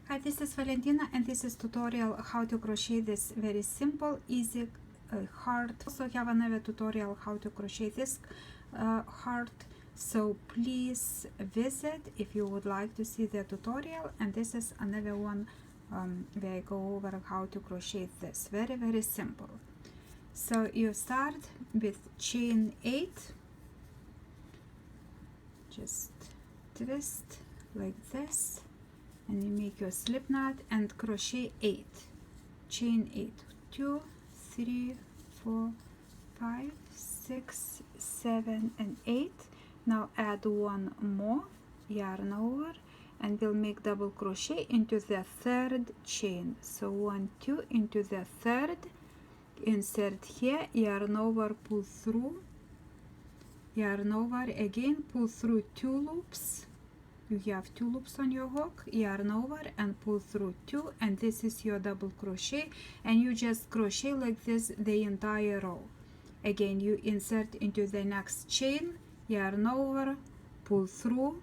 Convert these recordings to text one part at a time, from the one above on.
Hi, this is Valentina and this is tutorial how to crochet this very simple, easy heart. Also have another tutorial how to crochet this heart, so please visit if you would like to see the tutorial. And this is another one where I go over how to crochet this very simple. So you start with chain 8, just twist like this, and you make your slip knot and crochet 8, chain 8, 2, 3, 4, 5, 6, 7 and 8. Now add one more, yarn over, and we'll make double crochet into the third chain. So 1, 2 into the third, insert here, yarn over, pull through, yarn over again, pull through 2 loops. You have 2 loops on your hook, yarn over and pull through 2, and this is your double crochet, and you just crochet like this the entire row. Again, you insert into the next chain, yarn over, pull through,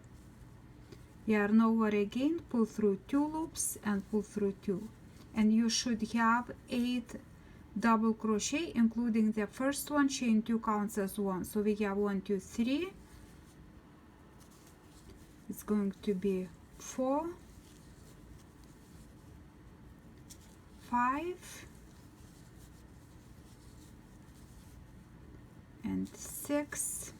yarn over again, pull through 2 loops and pull through 2, and you should have 8 double crochet, including the first one. Chain 2 counts as 1, so we have 1, 2, 3. It's going to be 4, 5 and 6,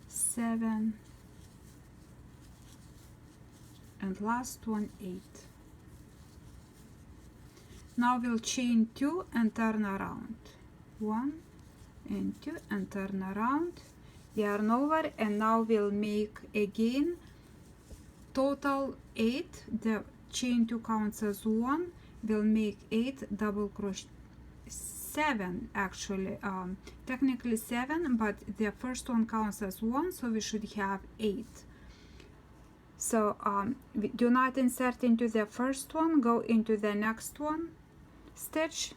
7 and last one 8. Now we'll chain 2 and turn around, 1 and 2 and turn around, yarn over, and now we'll make again total 8. The chain 2 counts as 1. We'll make 8 double crochet, 7 actually, technically 7, but the first one counts as 1, so we should have 8. So do not insert into the first one, go into the next one, stitch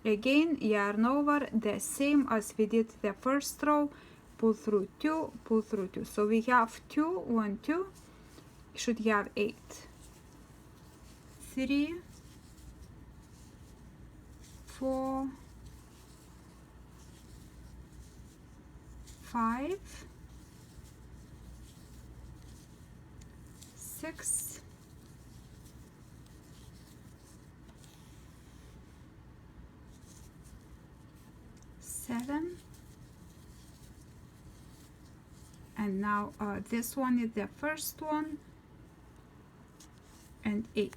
again, yarn over, the same as we did the first row, pull through 2, pull through 2. So we have 2, 1, 2, should have 8, 3, 4, 5, 6, 7, and now this one is the first one, and 8.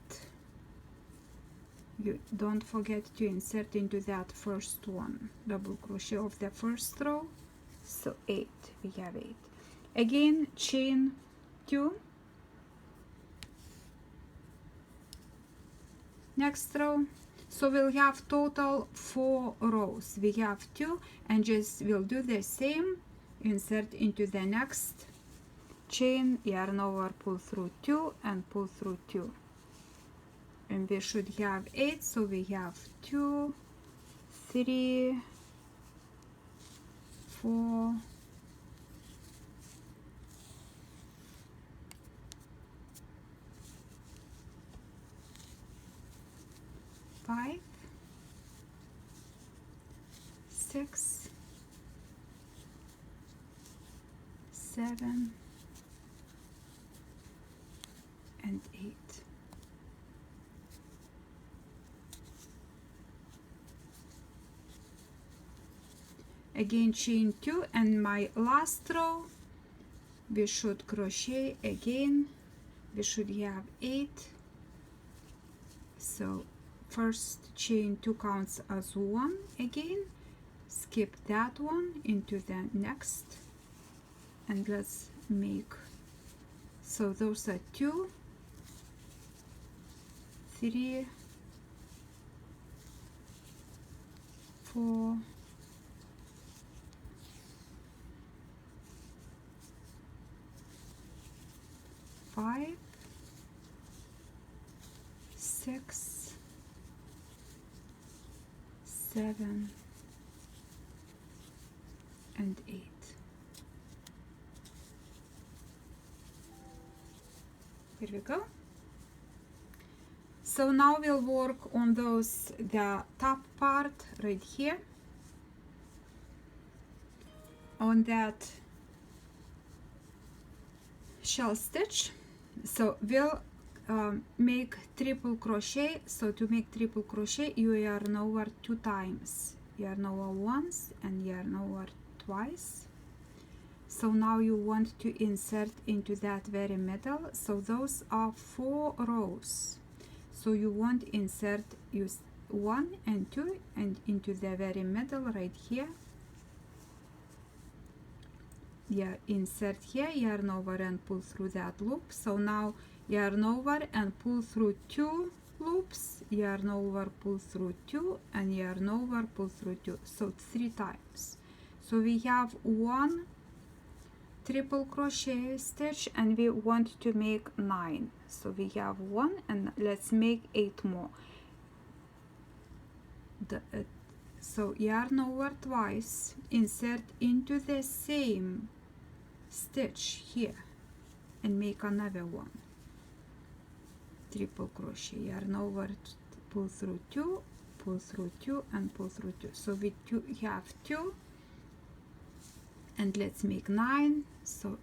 You don't forget to insert into that first one double crochet of the first row, so 8, we have 8. Again, chain 2, next row. So we'll have total 4 rows. We have 2, and just we'll do the same, insert into the next chain, yarn over, pull through 2 and pull through 2, and we should have 8. So we have 2, 3, 4, 5, 6, 7 and 8. Again, chain 2, and my last row we should crochet again. We should have 8. So first chain 2 counts as 1 again, skip that one into the next, and let's make, so those are 2, 3, 4, 5, 6, 7 and 8. Here we go. So now we'll work on the top part right here, on that shell stitch. So we'll make triple crochet. So to make triple crochet, you yarn over 2 times, yarn over once and yarn over twice. So now you want to insert into that very middle. So those are 4 rows. So you want to insert, use 1 and 2 and into the very middle right here. Yeah, insert here, yarn over and pull through that loop. So now yarn over and pull through 2 loops, yarn over, pull through 2, and yarn over, pull through 2. So 3 times. So we have 1 triple crochet stitch and we want to make 9. So we have 1 and let's make 8 more. So yarn over twice, insert into the same stitch here and make another 1 triple crochet, yarn over, pull through 2, pull through 2, and pull through 2. So we have 2 and let's make 9. So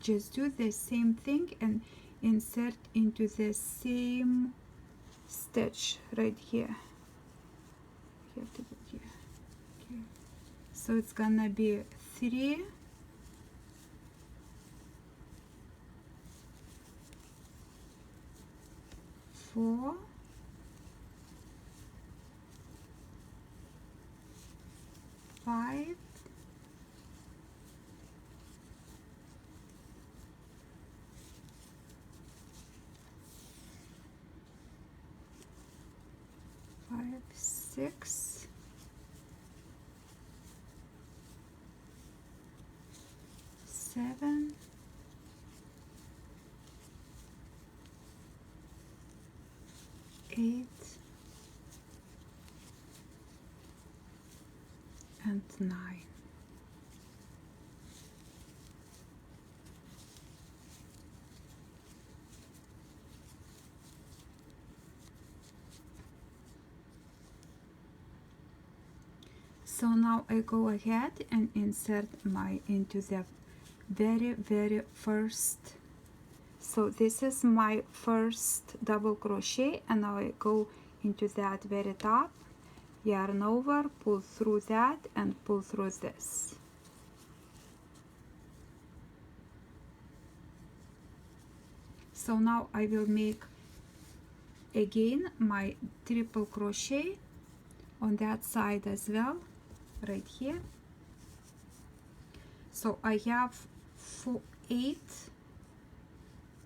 just do the same thing and insert into the same stitch right here. You have to put here. Okay. So it's gonna be 3, 4, 5, 6, 7, 8, and 9. So now I go ahead and insert into the very first. So this is my first double crochet and now I go into that very top, yarn over, pull through that and pull through this. So now I will make again my triple crochet on that side as well, right here. So I have 8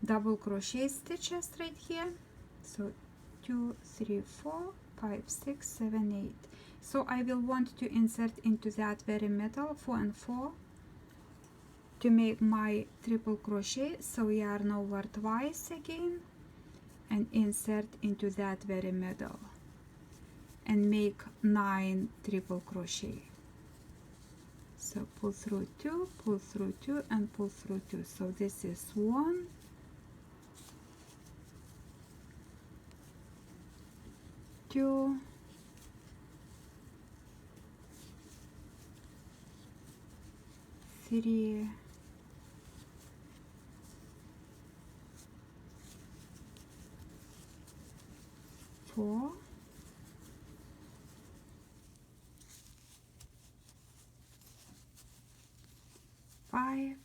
double crochet stitches right here. So 2, 3, 4, 5, 6, 7, 8. So I will want to insert into that very middle, 4 and 4, to make my triple crochet. So yarn over twice again and insert into that very middle and make 9 triple crochet. So pull through 2, pull through 2, and pull through 2. So this is 1, 2, 3, 4, 5,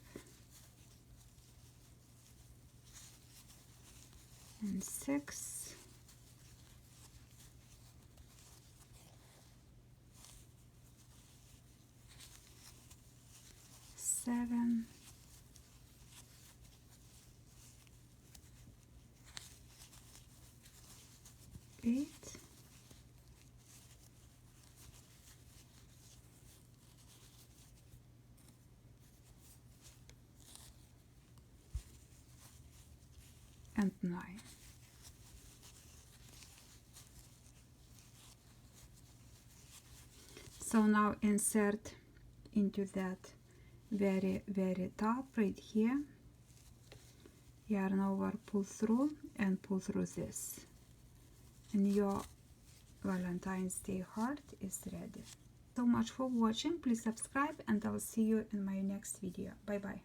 and 6, 7, 8, and 9. So now insert into that very top right here, yarn over, pull through, and pull through this, and your Valentine's Day heart is ready. So much for watching. Please subscribe, and I'll see you in my next video. Bye bye.